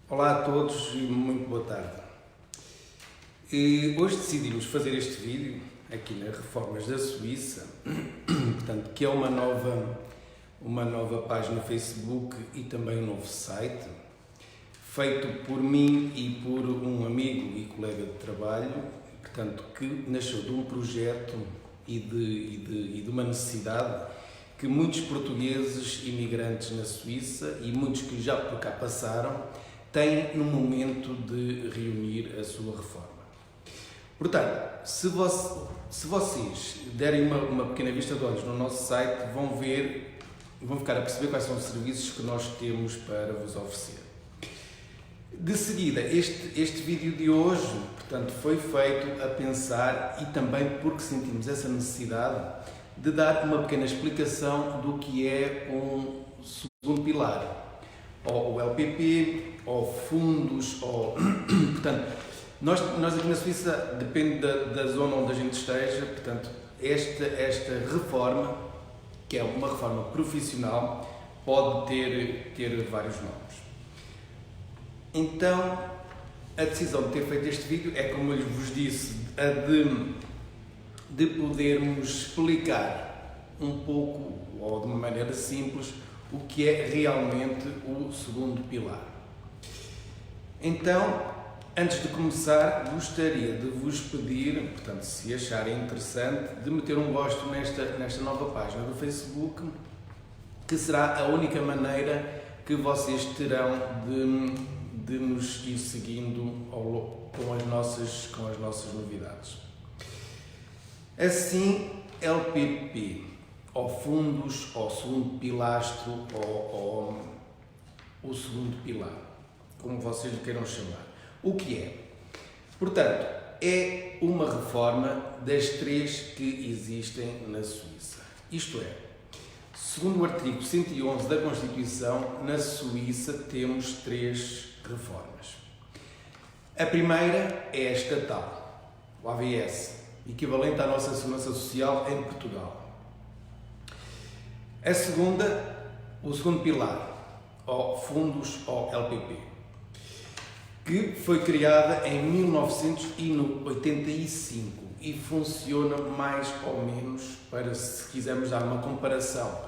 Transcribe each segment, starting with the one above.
Olá a todos e muito boa tarde. Hoje decidimos fazer este vídeo aqui nas Reformas da Suíça, portanto, que é uma nova página no Facebook e também um novo site, feito por mim e por um amigo e colega de trabalho, portanto, que nasceu de um projeto e de uma necessidade que muitos portugueses imigrantes na Suíça e muitos que já por cá passaram têm no momento de reunir a sua reforma. Portanto, se vocês derem uma pequena vista de olhos no nosso site, vão ficar a perceber quais são os serviços que nós temos para vos oferecer. De seguida, este vídeo de hoje, portanto, foi feito a pensar e também porque sentimos essa necessidade de dar uma pequena explicação do que é um segundo pilar, ou o LPP, ou fundos, ou... Portanto, nós aqui na Suíça, depende da zona onde a gente esteja, portanto, esta reforma, que é uma reforma profissional, pode ter vários nomes. Então, a decisão de ter feito este vídeo é, como eu vos disse, a de podermos explicar um pouco, ou de uma maneira simples, o que é realmente o segundo pilar. Então, antes de começar, gostaria de vos pedir, portanto, se acharem interessante, de meter um gosto nesta nova página do Facebook, que será a única maneira que vocês terão de nos ir seguindo com as nossas novidades. Assim, LPP, ou fundos, ou segundo pilastro, ou o segundo pilar, como vocês lhe queiram chamar. O que é? Portanto, é uma reforma das três que existem na Suíça. Isto é, segundo o artigo 111 da Constituição, na Suíça temos três reformas. A primeira é a estatal, o AVS, equivalente à nossa segurança social em Portugal. A segunda, o segundo pilar, ou fundos, ou LPP, que foi criada em 1985 e funciona mais ou menos, para se quisermos dar uma comparação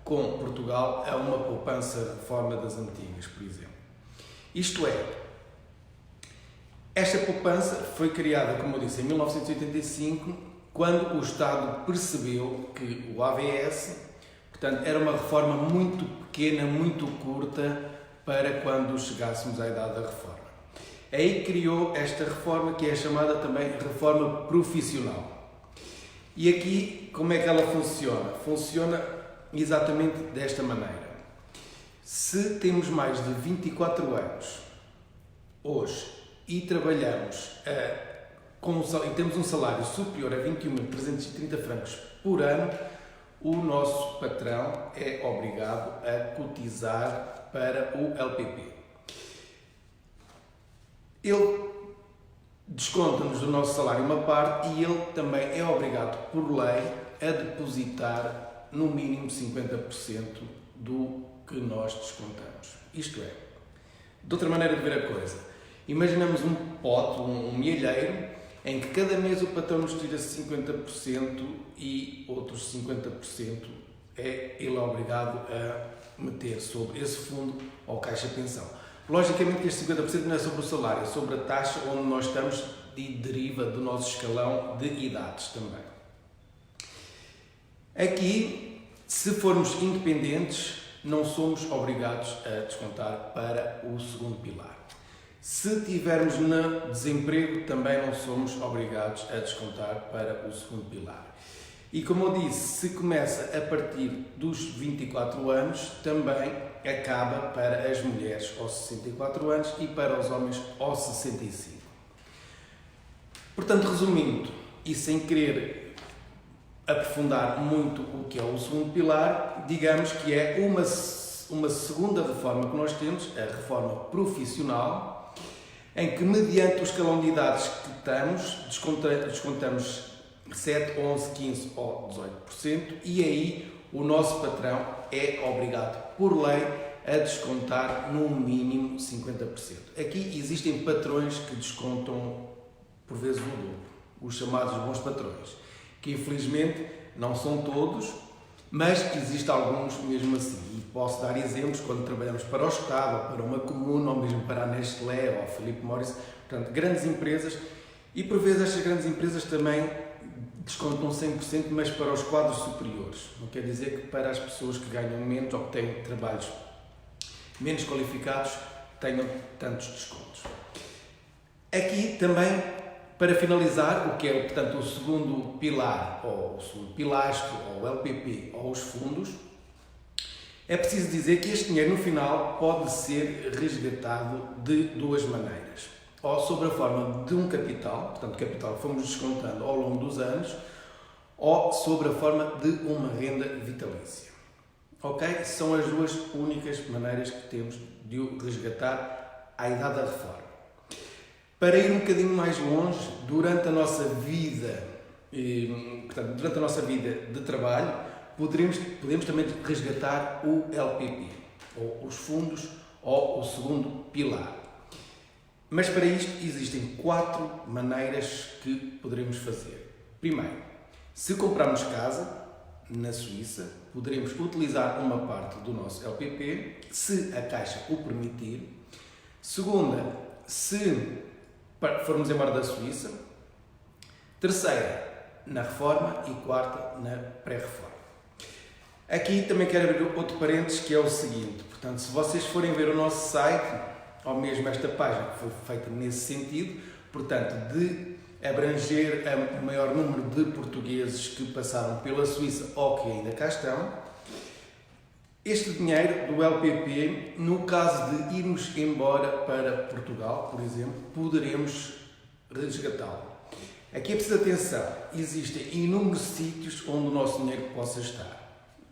com Portugal, é uma poupança reforma das antigas, por exemplo. Isto é, esta poupança foi criada, como eu disse, em 1985, quando o Estado percebeu que o AVS, portanto, era uma reforma muito pequena, muito curta, para quando chegássemos à idade da reforma. Aí criou esta reforma, que é chamada também reforma profissional. E aqui, como é que ela funciona? Funciona exatamente desta maneira. Se temos mais de 24 anos hoje e trabalhamos e temos um salário superior a 21.330 francos por ano, o nosso patrão é obrigado a cotizar para o LPP. Ele desconta-nos do nosso salário uma parte e ele também é obrigado, por lei, a depositar no mínimo 50% do que nós descontamos. Isto é, de outra maneira de ver a coisa, imaginamos um pote, um milheiro, em que cada mês o patrão nos tira 50% e outros 50% é ele obrigado a meter sobre esse fundo ou caixa pensão. Logicamente que este 50% não é sobre o salário, é sobre a taxa onde nós estamos e deriva do nosso escalão de idades também. Aqui, se formos independentes, não somos obrigados a descontar para o segundo pilar. Se tivermos no desemprego, também não somos obrigados a descontar para o segundo pilar. E como eu disse, se começa a partir dos 24 anos, também acaba para as mulheres aos 64 anos e para os homens aos 65. Portanto, resumindo, e sem querer aprofundar muito o que é o segundo pilar, digamos que é uma segunda reforma que nós temos, a reforma profissional, em que, mediante o escalão de idades que estamos, descontamos 7, 11, 15 ou 18%, e aí o nosso patrão é obrigado, por lei, a descontar no mínimo 50%. Aqui existem patrões que descontam por vezes o dobro, os chamados bons patrões, que infelizmente não são todos, mas existem alguns mesmo assim. E posso dar exemplos quando trabalhamos para o Estado, ou para uma comuna, ou mesmo para a Nestlé, ou a Philip Morris, portanto, grandes empresas, e por vezes estas grandes empresas também descontam 100%, mas para os quadros superiores. Não quer dizer que para as pessoas que ganham menos ou que têm trabalhos menos qualificados tenham tantos descontos. Aqui também, para finalizar, o que é, portanto, o segundo pilar, ou o segundo pilastro, ou o LPP, ou os fundos, é preciso dizer que este dinheiro, no final, pode ser resgatado de duas maneiras. Ou sob a forma de um capital, portanto, capital que fomos descontando ao longo dos anos, ou sob a forma de uma renda vitalícia. Ok? São as duas únicas maneiras que temos de o resgatar à idade da reforma. Para ir um bocadinho mais longe, durante a nossa vida, portanto, durante a nossa vida de trabalho, podemos também resgatar o LPP, ou os fundos, ou o segundo pilar. Mas para isto existem 4 maneiras que poderemos fazer. Primeiro, se comprarmos casa na Suíça, poderemos utilizar uma parte do nosso LPP, se a Caixa o permitir. Segunda, se formos embora da Suíça. Terceira, na reforma. E quarta, na pré-reforma. Aqui também quero abrir outro parênteses, que é o seguinte. Portanto, se vocês forem ver o nosso site, ou mesmo esta página que foi feita nesse sentido, portanto, de abranger o maior número de portugueses que passaram pela Suíça ou que ainda cá estão, este dinheiro do LPP, no caso de irmos embora para Portugal, por exemplo, poderemos resgatá-lo. Aqui é preciso atenção, existem inúmeros sítios onde o nosso dinheiro possa estar.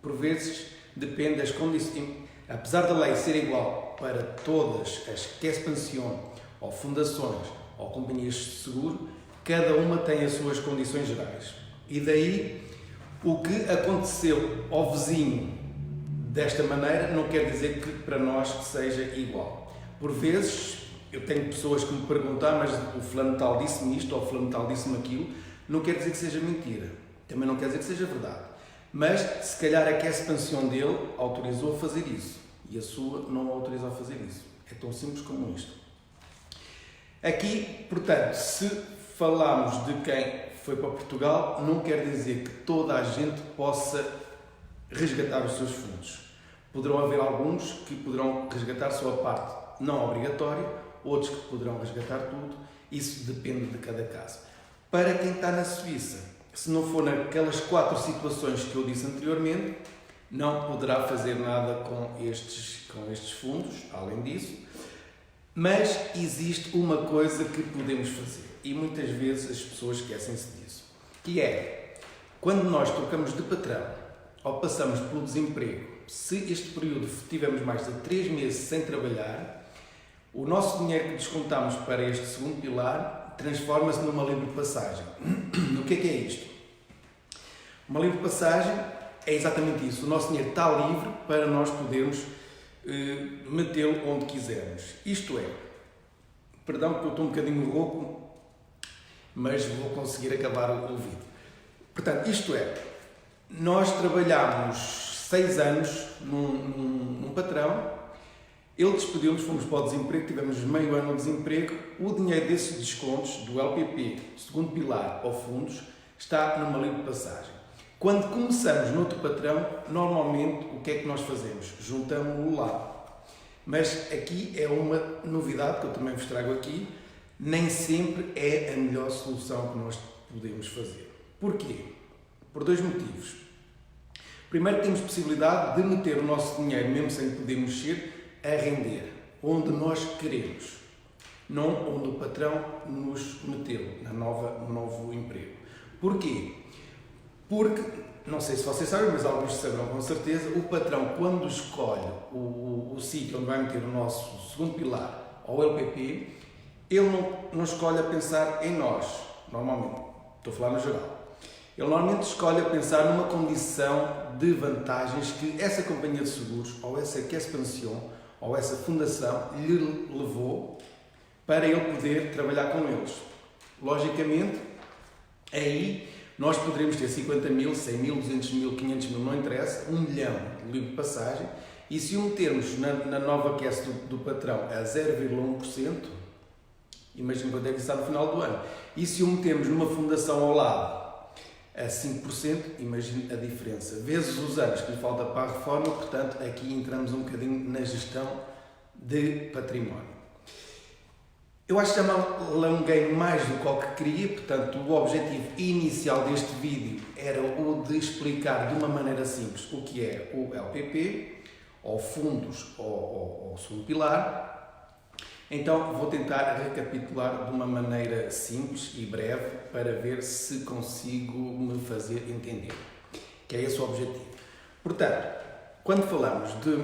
Por vezes, depende das condições. Apesar da lei ser igual para todas as caisse pension, ou fundações, ou companhias de seguro, cada uma tem as suas condições gerais. E daí, o que aconteceu ao vizinho desta maneira não quer dizer que para nós seja igual. Por vezes, eu tenho pessoas que me perguntam, mas o fulano tal disse-me isto, ou o fulano tal disse-me aquilo, não quer dizer que seja mentira. Também não quer dizer que seja verdade. Mas, se calhar, a caisse pension dele autorizou a fazer isso e a sua não autoriza a fazer isso. É tão simples como isto. Aqui, portanto, se falarmos de quem foi para Portugal, não quer dizer que toda a gente possa resgatar os seus fundos. Poderão haver alguns que poderão resgatar só a parte não obrigatória, outros que poderão resgatar tudo. Isso depende de cada caso. Para quem está na Suíça, se não for naquelas 4 situações que eu disse anteriormente, não poderá fazer nada com estes fundos, além disso. Mas existe uma coisa que podemos fazer, e muitas vezes as pessoas esquecem-se disso, que é, quando nós trocamos de patrão, ou passamos pelo desemprego, se este período tivermos mais de 3 meses sem trabalhar, o nosso dinheiro que descontamos para este segundo pilar transforma-se numa livre passagem. O que é isto? Uma livre passagem é exatamente isso. O nosso dinheiro está livre para nós podermos metê-lo onde quisermos. Isto é, perdão porque eu estou um bocadinho rouco, mas vou conseguir acabar o vídeo. Portanto, isto é, nós trabalhámos 6 anos num patrão, ele despediu-nos, fomos para o desemprego, tivemos meio ano de desemprego, o dinheiro desses descontos, do LPP, segundo pilar ou fundos, está numa livre passagem. Quando começamos noutro patrão, normalmente o que é que nós fazemos? Juntamos-o lá. Mas aqui é uma novidade que eu também vos trago aqui, nem sempre é a melhor solução que nós podemos fazer. Porquê? Por 2 motivos. Primeiro, temos possibilidade de meter o nosso dinheiro, mesmo sem poder mexer, a render, onde nós queremos, não onde o patrão nos meteu, no novo emprego. Porquê? Porque, não sei se vocês sabem, mas alguns saberão com certeza, o patrão, quando escolhe o sítio onde vai meter o nosso segundo pilar, ou LPP, ele não escolhe a pensar em nós, normalmente, estou a falar no geral. Ele normalmente escolhe a pensar numa condição de vantagens que essa companhia de seguros, ou essa caisse pension, ou essa fundação lhe levou para ele poder trabalhar com eles. Logicamente, aí nós poderemos ter 50 mil, 100 mil, 200 mil, 500 mil, não interessa, 1 milhão de livre de passagem, e se o metermos na nova caisse do patrão a 0,1%, imagina quanto é que está no final do ano, e se o metemos numa fundação ao lado a 5%, imagine a diferença, vezes os anos que lhe falta para a reforma, portanto, aqui entramos um bocadinho na gestão de património. Eu acho que já me alonguei mais do que o que queria, portanto, o objetivo inicial deste vídeo era o de explicar de uma maneira simples o que é o LPP, ou fundos, ou segundo pilar. Então, vou tentar recapitular de uma maneira simples e breve para ver se consigo me fazer entender, que é esse o objetivo. Portanto, quando falamos de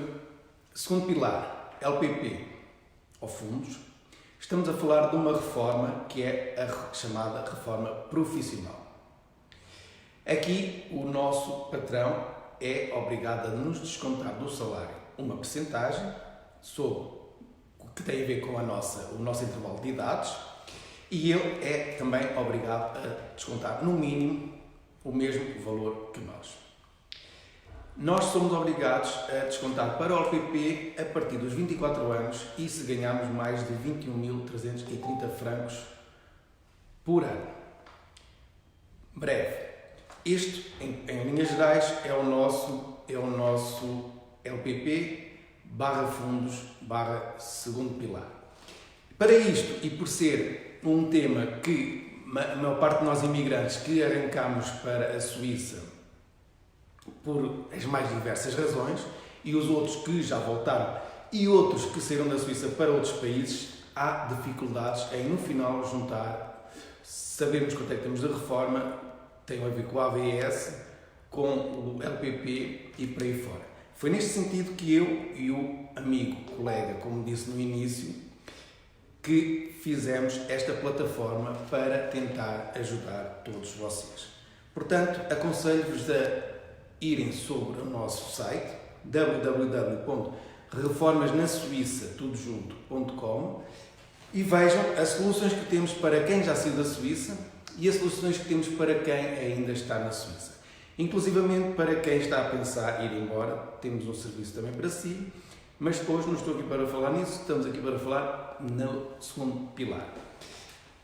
segundo pilar, LPP ou fundos, estamos a falar de uma reforma que é a chamada reforma profissional. Aqui, o nosso patrão é obrigado a nos descontar do salário uma percentagem sobre que tem a ver com o nosso intervalo de idades, e ele é também obrigado a descontar, no mínimo, o mesmo valor que nós. Nós somos obrigados a descontar para o LPP a partir dos 24 anos e se ganharmos mais de 21.330 francos por ano. Breve. Isto, em linhas gerais, é o nosso LPP /fundos segundo pilar. Para isto, e por ser um tema que a maior parte de nós imigrantes que arrancamos para a Suíça por as mais diversas razões, e os outros que já voltaram e outros que saíram da Suíça para outros países, há dificuldades em no final juntar, sabemos quanto é que temos de reforma, tem a ver com o AVS, com o LPP e por aí fora. Foi neste sentido que eu e o amigo, colega, como disse no início, que fizemos esta plataforma para tentar ajudar todos vocês. Portanto, aconselho-vos a irem sobre o nosso site www.reformasnasuiça.com e vejam as soluções que temos para quem já saiu da Suíça e as soluções que temos para quem ainda está na Suíça. Inclusivamente para quem está a pensar ir embora, temos um serviço também para si, mas hoje não estou aqui para falar nisso, estamos aqui para falar no segundo pilar.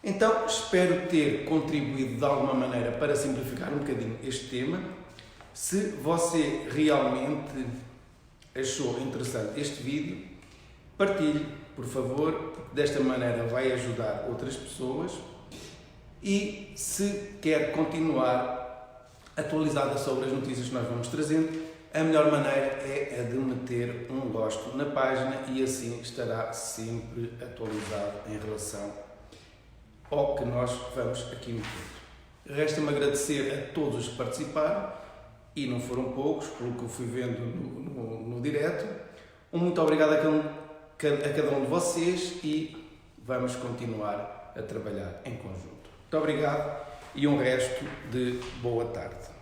Então, espero ter contribuído de alguma maneira para simplificar um bocadinho este tema. Se você realmente achou interessante este vídeo, partilhe, por favor, porque desta maneira vai ajudar outras pessoas. E se quer continuar atualizada sobre as notícias que nós vamos trazendo, a melhor maneira é a de meter um gosto na página e assim estará sempre atualizado em relação ao que nós vamos aqui meter. Resta-me agradecer a todos os que participaram, e não foram poucos, pelo que eu fui vendo no direto. Muito obrigado a cada um de vocês e vamos continuar a trabalhar em conjunto. Muito obrigado e um resto de boa tarde.